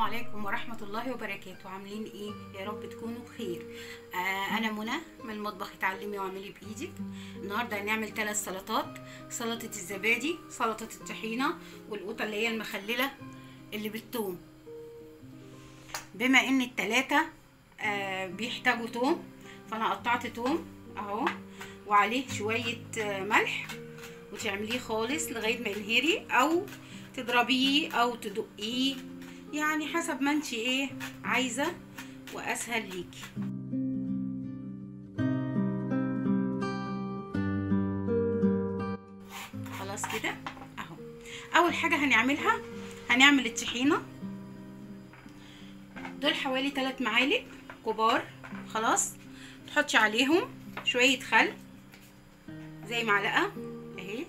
السلام عليكم ورحمة الله وبركاته. عاملين ايه؟ يا رب تكونوا بخير. انا منى من المطبخ اتعلمي واعملي بايدك. النهارده هنعمل 3 سلطات: سلطة الزبادي، سلطة الطحينة، والقوطة اللي هي المخللة اللي بالثوم. بما ان التلاتة بيحتاجوا توم، فانا قطعت توم اهو وعليه شوية ملح، وتعمليه خالص لغاية ما ينهري، او تضربيه او تدقيه، يعني حسب ما انتي ايه عايزة واسهل ليكي. خلاص كده اهو. اول حاجة هنعملها هنعمل الطحينة. دول حوالي 3 معالق كبار. خلاص، تحطي عليهم شوية خل زي معلقة اهي،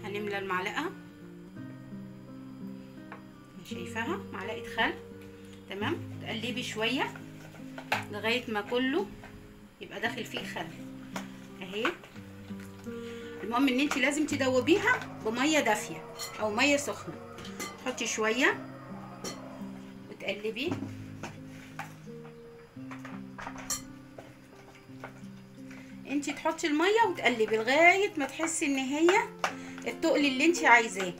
هنملى المعلقة، شايفاها معلقة خل. تمام، تقلبي شوية لغاية ما كله يبقى داخل فيه خل اهي. المهم ان انت لازم تدوبيها بمية دافية او مية سخنة. تحطي شوية وتقلبي، انت تحطي المية وتقلبي لغاية ما تحسي ان هي التقل اللي انت عايزاه.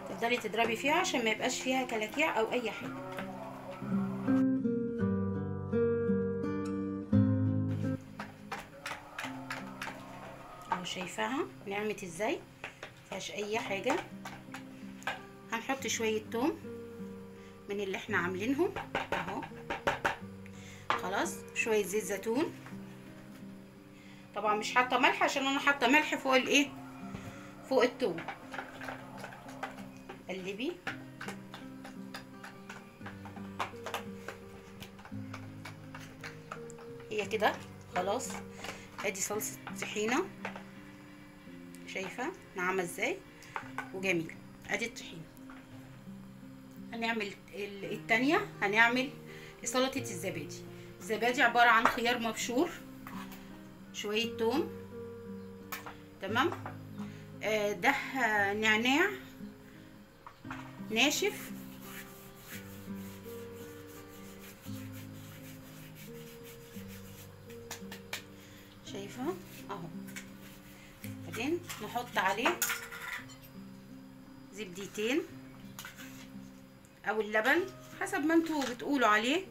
تفضلي تضربي فيها عشان ما يبقاش فيها كلاكيع او اي حاجه. اهو شايفاها نعمت ازاي، مفيهاش اي حاجه. هنحط شويه توم من اللي احنا عاملينهم اهو. خلاص، شويه زيت زيتون. طبعا مش حاطه ملح عشان انا حاطه ملح فوق الايه، فوق التوم. قلبي هي كده خلاص. ادي صلصه طحينه، شايفه ناعمه ازاي وجميله. ادي الطحينه. هنعمل التانية، هنعمل سلطه الزبادي. الزبادي عباره عن خيار مبشور، شويه توم، تمام، ده نعناع ناشف، شايفه اهو. بعدين نحط عليه زبدتين او اللبن حسب ما انتوا بتقولوا عليه.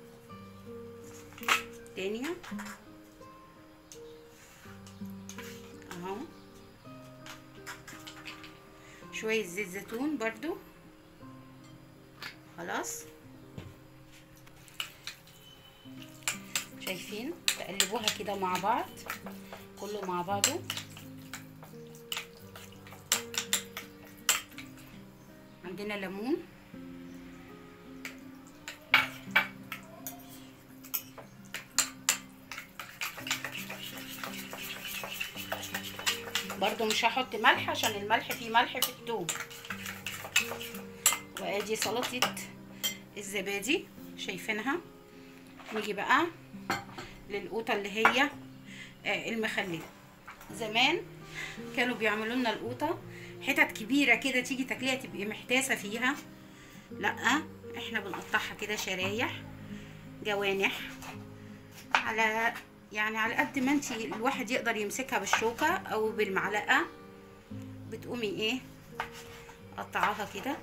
تانية اهو، شوية زيت زيتون برضو. خلاص، شايفين تقلبوها كده مع بعض، كله مع بعضه. عندنا ليمون، برضو مش هحط ملح عشان الملح فيه ملح في الثوم. وادي سلطة الزبادي شايفينها. نيجي بقى للقوطة اللي هي المخللة. زمان كانوا بيعملوا لنا القوطة حتت كبيرة كده، تيجي تاكليها تبقي محتاسة فيها. لا، احنا بنقطعها كده شرايح، جوانح، على يعني على قد ما انتي الواحد يقدر يمسكها بالشوكة او بالمعلقة. بتقومي ايه قطعاها كده.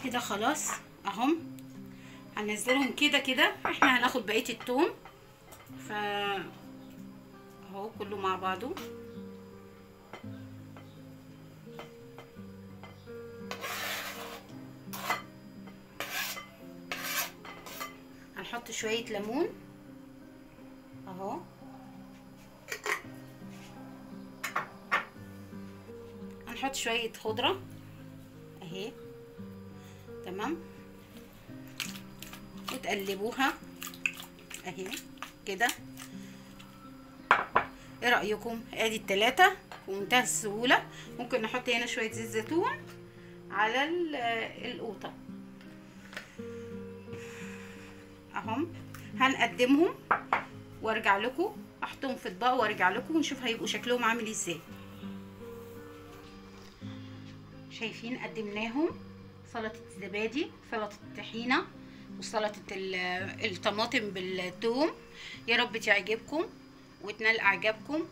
كده خلاص اهم. هننزلهم كده كده. احنا هناخد بقية التوم اهو كله مع بعضه. هنحط شويه ليمون اهو، هنحط شويه خضره اهي تمام، وتقلبوها اهي كده. ايه رايكم؟ ادي التلاتة بمنتهى السهوله. ممكن نحط هنا شويه زيت زيتون على القوطه اهم. هنقدمهم وارجع لكم، احطهم في اطباق وارجع لكم ونشوف هيبقوا شكلهم عامل ازاي. شايفين قدمناهم سلطه الزبادي، سلطه الطحينه، وسلطه الطماطم بالثوم. يا رب تعجبكم وتنال اعجابكم،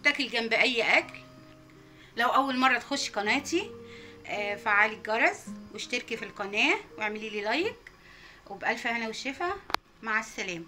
تاكل جنب اي اكل. لو اول مره تخش قناتي فعلي الجرس واشتركي في القناه واعملي لي لايك، وبألف هنا وشفا. مع السلامه.